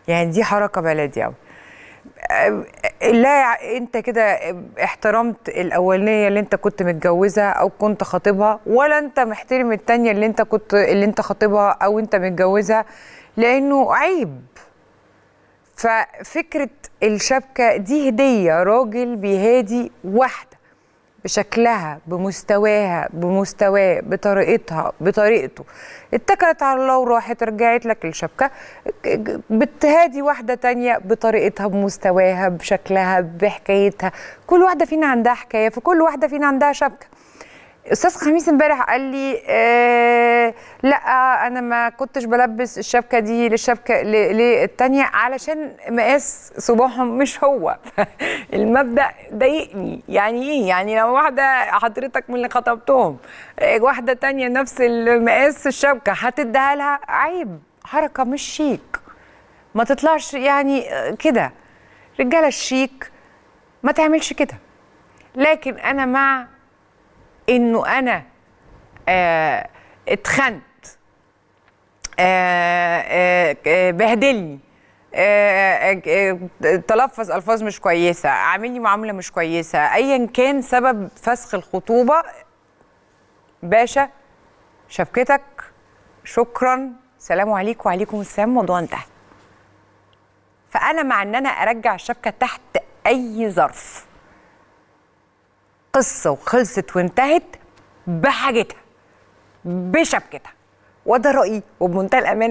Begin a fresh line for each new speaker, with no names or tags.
يعني دي حركه بلدي قوي. لا انت كده احترمت الاولانيه اللي انت كنت متجوزها او كنت خاطبها، ولا انت محترم التانيه اللي انت خاطبها او انت متجوزها، لانه عيب. ففكره الشبكه دي هديه، راجل بيهادي واحده بشكلها بمستواها بمستواه بطريقته، اتكلت على الله وراحت رجعت لك الشبكة. بتهادي واحدة تانية بطريقتها بمستواها بشكلها بحكايتها. كل واحدة فينا عندها حكاية، فكل واحدة فينا عندها شبكة. استاذ خميس امبارح قال لي لا انا ما كنتش بلبس الشبكه دي للتانيه علشان مقاس صباعهم مش هو. المبدا ضايقني. يعني ايه؟ يعني لو واحده حضرتك من اللي خطبتهم واحده تانيه نفس المقاس الشبكه هتديها لها؟ عيب، حركه مش شيك، ما تطلعش يعني كده. رجاله الشيك ما تعملش كده. لكن انا مع انه انا اتخنت، بهدلني، تلفظ الفاظ مش كويسه، عاملني معامله مش كويسه، ايا كان سبب فسخ الخطوبه، باشا شبكتك، شكرا، سلام عليكم وعليكم السلام، الموضوع انتهى. فانا مع ان انا ارجع الشبكه تحت اي ظرف. قصه وخلصت وانتهت بحاجتها بشبكتها. وده رأيي وبمنتهى الأمانة